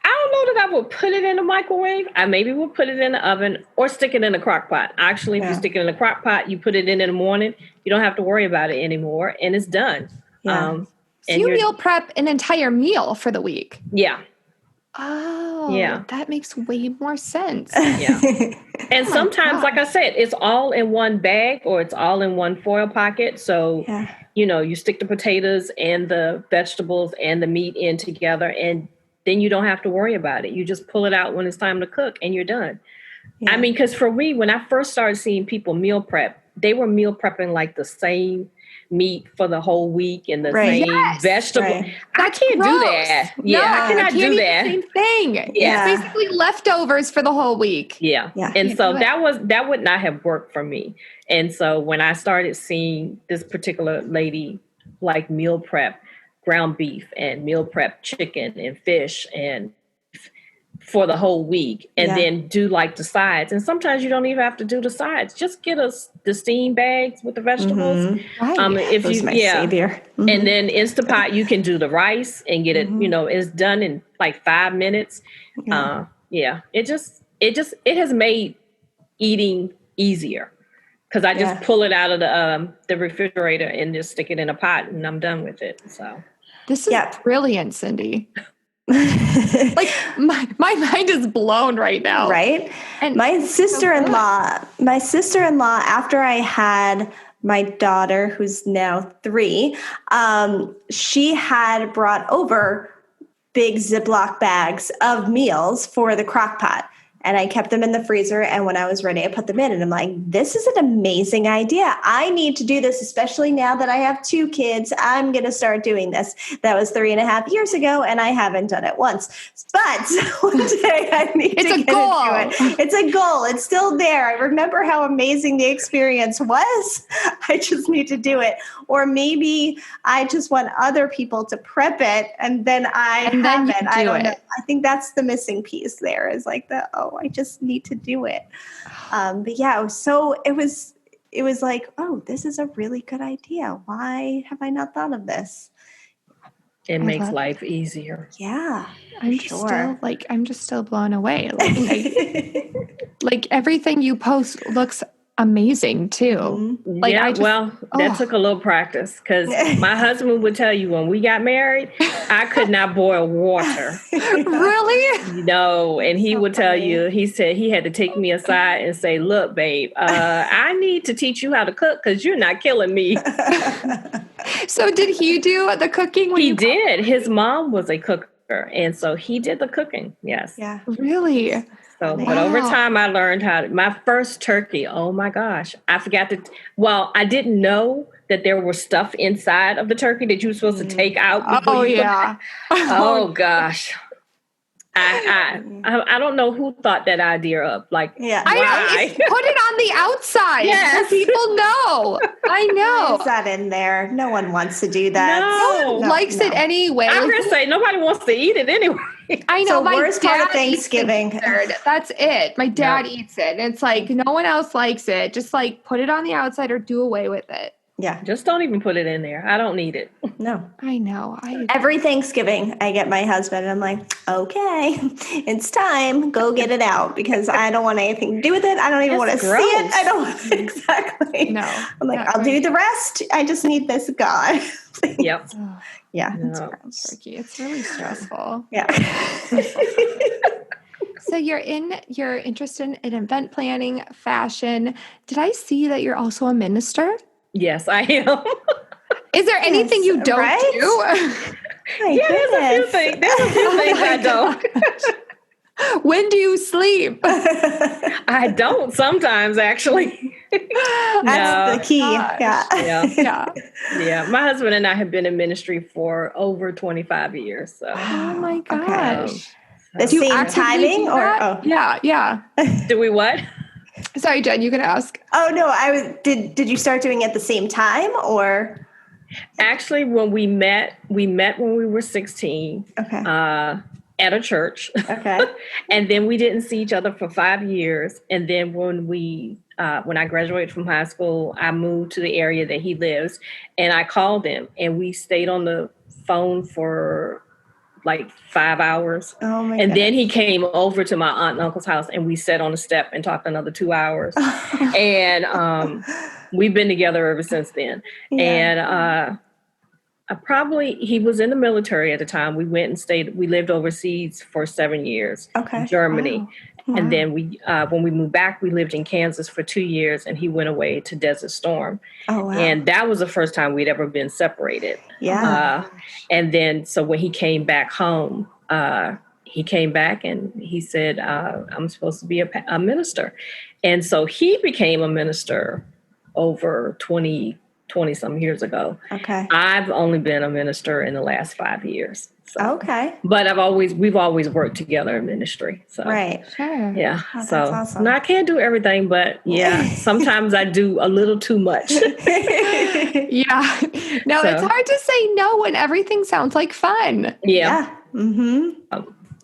don't know that I would put it in the microwave. I maybe would put it in the oven or stick it in a crock pot. Actually, if you stick it in a crock pot, you put it in the morning, you don't have to worry about it anymore, and it's done.
Yeah.
So you meal prep an entire meal for the week?
Yeah.
Oh,
yeah.
That makes way more sense.
Yeah. And sometimes, like I said, it's all in one bag or it's all in one foil pocket. So, you know, you stick the potatoes and the vegetables and the meat in together, and then you don't have to worry about it. You just pull it out when it's time to cook and you're done. Yeah. I mean, because for me, when I first started seeing people meal prep, they were meal prepping like the same meat for the whole week and the same vegetable. Right. I can't do that. Yeah, I cannot do that.
Same thing.
Yeah.
It's basically leftovers for the whole week.
Yeah. And so that would not have worked for me. And so when I started seeing this particular lady like meal prep ground beef and meal prep chicken and fish and for the whole week and then do like the sides. And sometimes you don't even have to do the sides. Just get us the steam bags with the vegetables. If you savior. And then Instant Pot, you can do the rice and get it, you know, it's done in like 5 minutes. It has made eating easier because I just pull it out of the refrigerator and just stick it in a pot and I'm done with it. So
this is brilliant, Cyndi. Like my mind is blown right now.
Right? And my sister-in-law, after I had my daughter, who's now 3, she had brought over big Ziploc bags of meals for the crock pot. And I kept them in the freezer. And when I was ready, I put them in. And I'm like, this is an amazing idea. I need to do this, especially now that I have 2 kids. I'm going to start doing this. That was 3.5 years ago, and I haven't done it once. But one day I need to get into it. It's a goal. It's still there. I remember how amazing the experience was. I just need to do it. Or maybe I just want other people to prep it, and then I don't know. I think that's the missing piece there is like I just need to do it. But yeah, it was like, oh, this is a really good idea. Why have I not thought of this?
It makes life easier.
Yeah.
I'm just still blown away. Like everything you post looks amazing too.
Mm-hmm.
Like
that took a little practice because my husband would tell you when we got married, I could not boil water.
Really?
No, and he would tell you, he said he had to take me aside and say, look, babe, I need to teach you how to cook because you're not killing me.
So did he do the cooking?
He did. His mom was a cooker, and so he did the cooking. Yes.
Yeah.
Really?
So, but over time, I learned my first turkey, oh my gosh, I forgot I didn't know that there was stuff inside of the turkey that you were supposed to take out. Oh gosh. I don't know who thought that idea up. Like,
I know. Put it on the outside.
Yes.
So people know. I know.
Is that in there? No one wants to do that.
No
one likes it anyway.
I'm going to say nobody wants to eat it anyway.
I know.
So my worst part of Thanksgiving.
That's it. My dad eats it. And it's like, no one else likes it. Just like put it on the outside or do away with it.
Yeah.
Just don't even put it in there. I don't need it.
No.
I know.
Every Thanksgiving, I get my husband and I'm like, okay, it's time. Go get it out because I don't want anything to do with it. I don't even want to see it. I don't want to. Exactly.
No.
I'm like, I'll do the rest. I just need this gone.
Yep.
Yeah.
No.
It's really stressful.
Yeah.
So you're interested in event planning, fashion. Did I see that you're also a minister?
Yes, I am.
Is there anything you don't do?
There's a few things. I don't.
When do you sleep?
I don't sometimes, actually.
That's the key.
Yeah. My husband and I have been in ministry for over 25 years. So.
Oh my gosh.
The same timing
Yeah.
Do we what?
Sorry, Jen, you can ask.
Oh no, did you start doing it at the same time or?
Actually, when we met when we were 16.
Okay.
At a church.
Okay.
And then we didn't see each other for 5 years. And then when I graduated from high school, I moved to the area that he lives, and I called him, and we stayed on the phone for like 5 hours.
Oh my
and then he came over to my aunt and uncle's house, and we sat on the step and talked another 2 hours. And we've been together ever since then. And he was in the military at the time. We went and we lived overseas for 7 years.
Okay.
In Germany.
Wow.
And then when we moved back, we lived in Kansas for 2 years, and he went away to Desert Storm.
Oh, wow.
And that was the first time we'd ever been separated.
Yeah.
And then, so when he came back home, he came back and he said, I'm supposed to be a minister. And so he became a minister over 20 some years ago.
Okay.
I've only been a minister in the last 5 years. So.
Okay.
But we've always worked together in ministry. So.
Right.
Sure.
Yeah.
Oh,
so
awesome.
no, I can't do everything, but sometimes I do a little too much.
Yeah. No, it's hard to say no when everything sounds like fun.
Yeah.
Mm-hmm.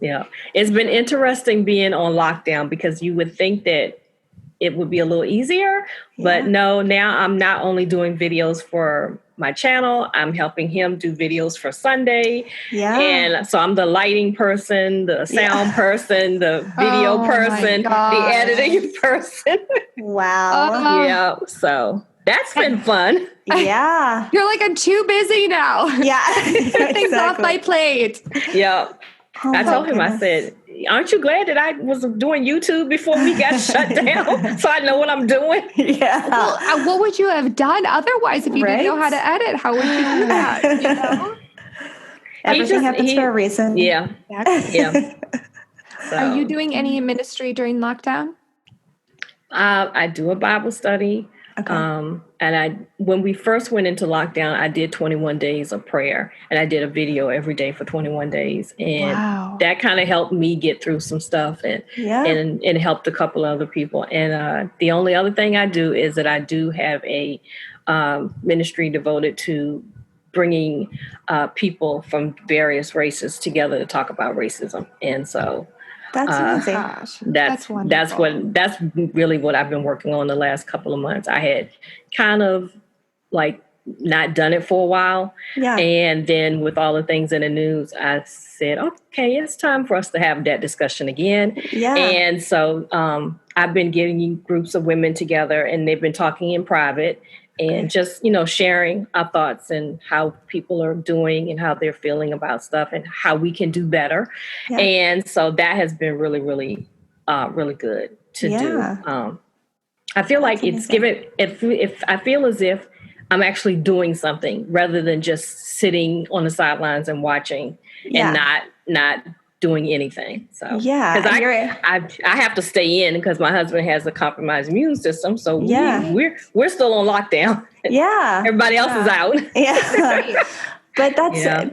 Yeah. It's been interesting being on lockdown because you would think that it would be a little easier, but no, now I'm not only doing videos for my channel, I'm helping him do videos for Sunday. Yeah. And so I'm the lighting person, the sound person, the video person, the editing person.
Wow.
Yeah. So that's been fun.
Yeah.
You're like, I'm too busy now.
Yeah.
Things off my plate.
Yeah.
Oh,
I told him, I said, aren't you glad that I was doing YouTube before we got shut down so I know what I'm doing?
Yeah.
Well, what would you have done otherwise if you didn't know how to edit? How would you do that? You know?
Everything happens for a reason.
Yeah. Yeah. So,
are you doing any ministry during lockdown?
I do a Bible study. Okay. And when we first went into lockdown, I did 21 days of prayer, and I did a video every day for 21 days. And that kind of helped me get through some stuff and helped a couple other people. And the only other thing I do is that I do have a ministry devoted to bringing people from various races together to talk about racism. And so
that's amazing.
That's wonderful.
That's really what I've been working on the last couple of months. I had kind of like not done it for a while.
Yeah.
And then with all the things in the news, I said, okay, it's time for us to have that discussion again.
Yeah.
And so I've been getting groups of women together, and they've been talking in private and just, sharing our thoughts and how people are doing and how they're feeling about stuff and how we can do better. Yeah. And so that has been really, really, really good to do. I feel like it's given, if I feel as if I'm actually doing something rather than just sitting on the sidelines and watching and not doing anything. So because I have to stay in because my husband has a compromised immune system. So we're still on lockdown.
Yeah.
Everybody else is out.
Yeah.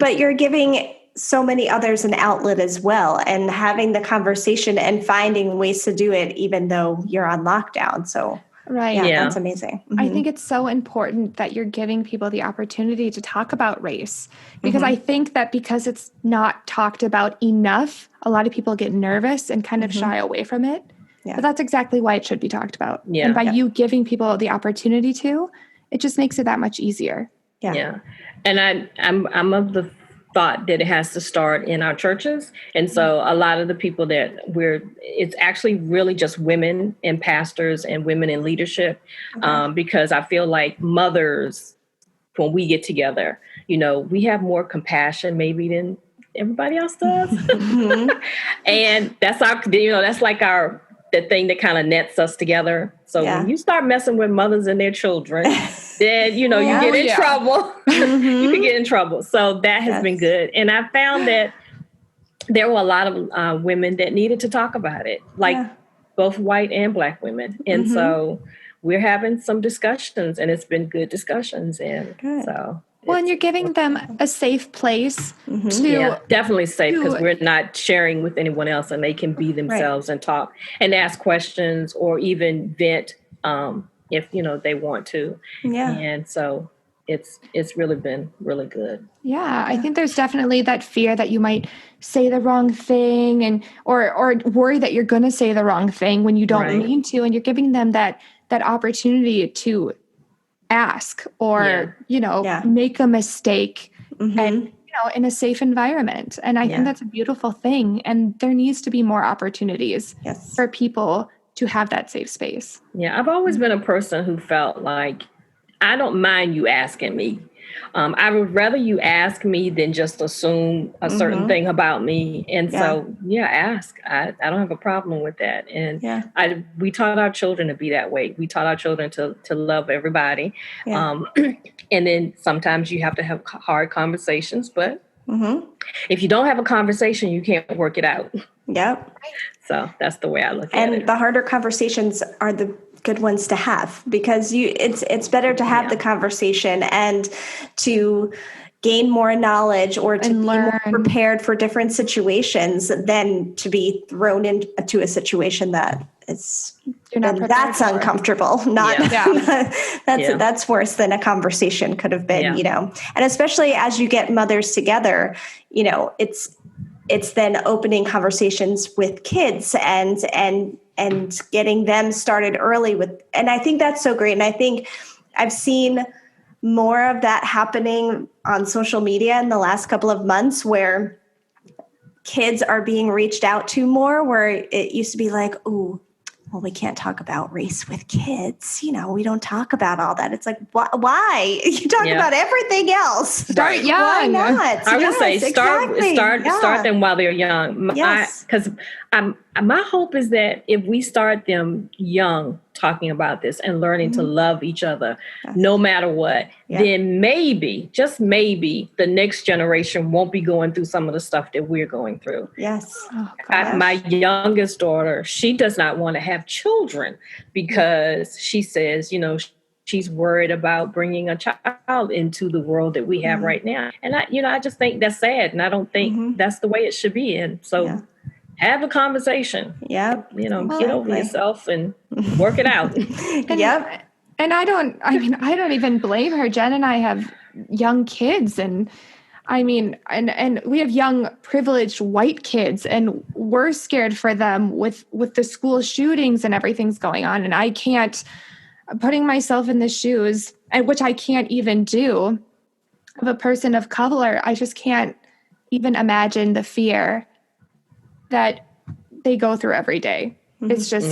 But you're giving so many others an outlet as well, and having the conversation and finding ways to do it even though you're on lockdown. So that's amazing.
I think it's so important that you're giving people the opportunity to talk about race, because I think that because it's not talked about enough, a lot of people get nervous and kind of shy away from it. Yeah. But that's exactly why it should be talked about. Yeah. And by you giving people the opportunity to, it just makes it that much easier.
Yeah. And I'm of the thought that it has to start in our churches. And so a lot of the people that it's actually really just women and pastors and women in leadership, because I feel like mothers, when we get together, we have more compassion maybe than everybody else does. And that's that's like the thing that kind of nets us together. So when you start messing with mothers and their children, then, you get in trouble. You can get in trouble. So that has been good. And I found that there were a lot of women that needed to talk about it, like both white and Black women. And so we're having some discussions, and it's been good discussions. And so...
Well, and you're giving them a safe place to...
definitely safe, because we're not sharing with anyone else, and they can be themselves and talk and ask questions or even vent if, they want to. Yeah. And so it's really been really good.
Yeah, I think there's definitely that fear that you might say the wrong thing and or worry that you're going to say the wrong thing when you don't mean to, and you're giving them that opportunity to ask or, make a mistake and, in a safe environment. And I think that's a beautiful thing. And there needs to be more opportunities for people to have that safe space.
Yeah. I've always been a person who felt like, I don't mind you asking me. I would rather you ask me than just assume a certain thing about me. And so, ask. I don't have a problem with that. And we taught our children to be that way. We taught our children to love everybody. Yeah. And then sometimes you have to have hard conversations. But if you don't have a conversation, you can't work it out.
Yep.
So that's the way I look at it.
And the harder conversations are the good ones to have, because it's better to have the conversation and to gain more knowledge or to be more prepared for different situations than to be thrown into a situation that is that's uncomfortable. That's worse than a conversation could have been, And especially as you get mothers together, it's then opening conversations with kids and getting them started early and I think that's so great. And I think I've seen more of that happening on social media in the last couple of months, where kids are being reached out to more, where it used to be like, ooh, well, we can't talk about race with kids. We don't talk about all that. It's like, why? You talk about everything else.
Start young.
Why not?
I would say start them while they're young. Because my hope is that if we start them young talking about this and learning to love each other, no matter what, then maybe, just maybe, the next generation won't be going through some of the stuff that we're going through.
Yes.
My youngest daughter, she does not want to have children because she says, she's worried about bringing a child into the world that we have right now. And I just think that's sad. And I don't think that's the way it should be. And so have a conversation.
Yeah.
Get over yourself and work it out.
And I don't even blame her. Jen and I have young kids, and and we have young privileged white kids, and we're scared for them with the school shootings and everything's going on. And I can't putting myself in the shoes, and which I can't even do, of a person of color. I just can't even imagine the fear that they go through every day. It's just,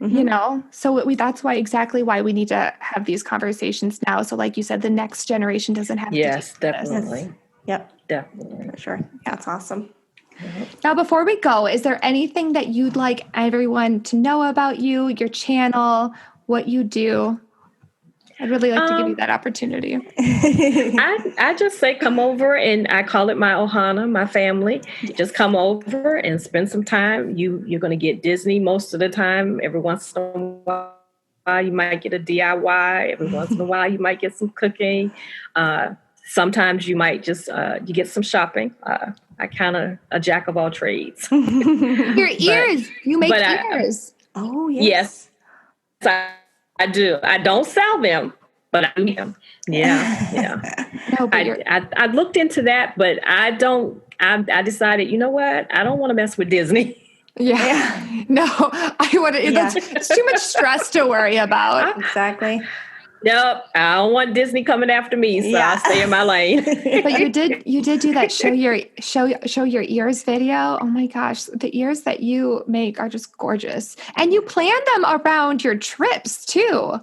you know, so that's exactly why we need to have these conversations now. So like you said, the next generation doesn't have to.
Yes, definitely.
Yep.
Definitely.
For sure. Yeah, that's awesome.
Now, before we go, is there anything that you'd like everyone to know about you, your channel, what you do? I'd really like to give you that opportunity.
I just say come over, and I call it my ohana, my family. Yes. Just come over and spend some time. You're going to get Disney most of the time. Every once in a while, you might get a DIY. Every once in a while, you might get some cooking. Sometimes you might just you get some shopping. I kind of a jack of all trades.
Your ears, you make ears.
Oh yes.
Yes, I do. I don't sell them, but I do them. Yeah.
No, but
I looked into that, but I don't. I decided, you know what? I don't want to mess with Disney.
Yeah. No, I want to. It's too much stress to worry about.
Exactly.
Nope, I don't want Disney coming after me, so I'll stay in my lane.
But you did do that show your ears video. Oh my gosh, the ears that you make are just gorgeous, and you plan them around your trips too.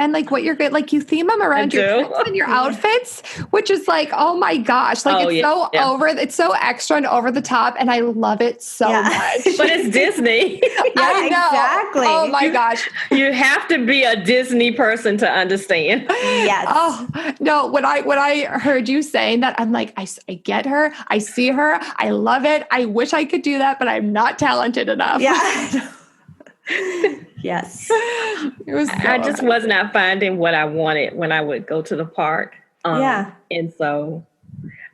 And like what you're good, like you theme them around your trips and your outfits, which is like, oh my gosh, like it's so extra and over the top, and I love it so much.
But it's Disney.
I know.
Exactly.
Oh my gosh.
You have to be a Disney person to understand.
Yes.
Oh no, when I heard you saying that, I'm like, I get her, I see her, I love it. I wish I could do that, but I'm not talented enough.
Yeah. Yes.
It was
I just was not finding what I wanted when I would go to the park. And so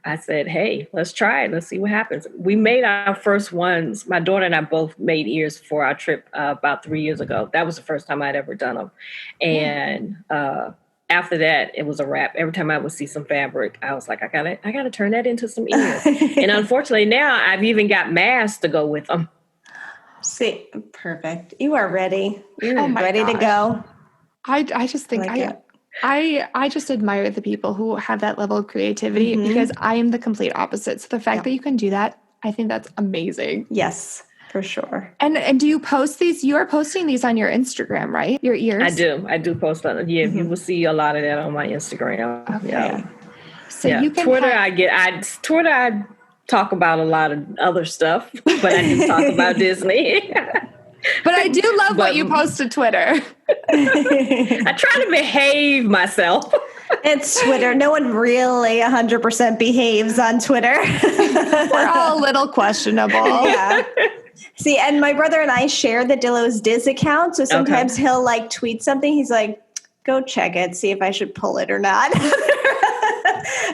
I said, hey, let's try it. Let's see what happens. We made our first ones. My daughter and I both made ears for our trip about 3 years ago. That was the first time I'd ever done them. And after that, it was a wrap. Every time I would see some fabric, I was like, I gotta turn that into some ears. And unfortunately now I've even got masks to go with them.
See, perfect. You are ready. You're ready to go.
I just think I just admire the people who have that level of creativity because I am the complete opposite. So the fact that you can do that, I think that's amazing.
Yes, for sure.
And do you post these? You are posting these on your Instagram, right? Your ears?
I do post on it. Yeah, you will see a lot of that on my Instagram.
Okay.
Yeah.
So you can
Twitter, I talk about a lot of other stuff, but I do talk about Disney.
But I do love what you post to Twitter.
I try to behave myself.
It's Twitter. No one really 100% behaves on Twitter.
We're all a little questionable.
Yeah. See, and my brother and I share the Dillo's Diz account. So sometimes he'll like tweet something. He's like, go check it, see if I should pull it or not.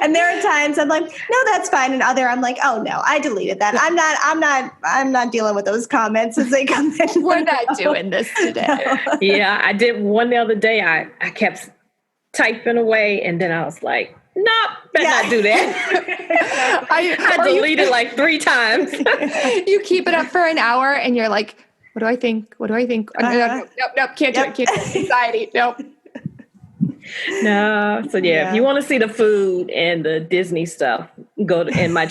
And there are times I'm like, no, that's fine. And other, I'm like, oh no, I deleted that. I'm not dealing with those comments as they come in.
We're not doing this today.
Yeah, I did one the other day. I kept typing away, and then I was like, nope, better not do that. I deleted like 3 times.
You keep it up for an hour, and you're like, what do I think? Nope, can't do it. Can't do it. Anxiety, nope.
No, so if you want to see the food and the Disney stuff, go to in my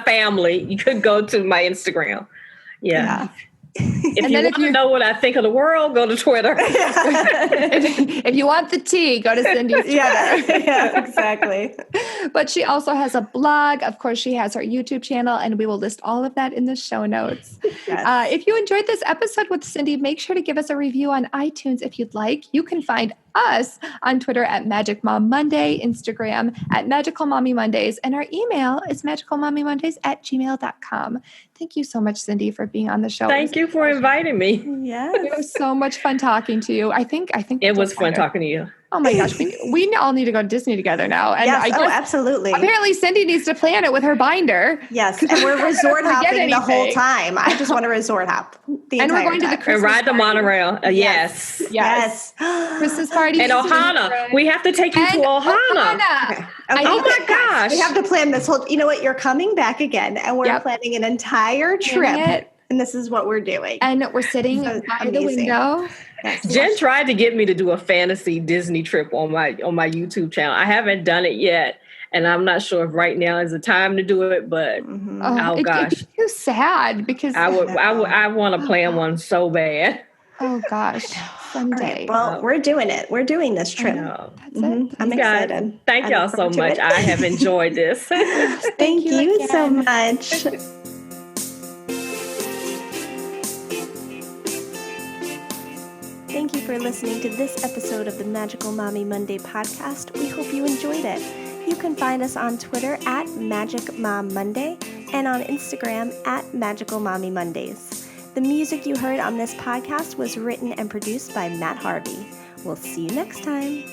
family. You could go to my Instagram. Yeah. If you want to know what I think of the world, go to Twitter.
If you want the tea, go to Cyndi's Twitter.
Yeah, exactly.
But she also has a blog. Of course, she has her YouTube channel, and we will list all of that in the show notes. Yes. If you enjoyed this episode with Cyndi, make sure to give us a review on iTunes if you'd like. You can find us on Twitter at Magic Mom Monday, Instagram at magicalmommymondays, and our email is magicalmommymondays@gmail.com. Thank you so much, Cyndi, for being on the show.
Thank you for inviting me.
Yes.
It was so much fun talking to you. I think
it was fun talking to you.
Oh my gosh, we all need to go to Disney together now. And
yes, absolutely.
Apparently Cyndi needs to plan it with her binder.
Yes, and we're resort hopping the whole time. I just want to resort hop the entire time. And we're going to the
Christmas and ride the monorail. Yes.
Christmas party.
And Ohana. We have to take you to Ohana.
Okay. Oh my gosh. We have to plan this whole, you know what, you're coming back again, and we're planning an entire trip And this is what we're doing.
And we're sitting by the window.
Yes.
Jen tried to get me to do a fantasy Disney trip on my YouTube channel. I haven't done it yet. And I'm not sure if right now is the time to do it, but gosh.
It'd be too sad because
I want to plan one so bad.
Oh gosh. Someday.
Right, well, we're doing it. We're doing this trip.
That's it.
I'm excited.
Thank y'all so much. I have enjoyed this.
Thank you so much. Thank you for listening to this episode of the Magical Mommy Monday podcast. We hope you enjoyed it. You can find us on Twitter at Magic Mom Monday and on Instagram at Magical Mommy Mondays. The music you heard on this podcast was written and produced by Matt Harvey. We'll see you next time.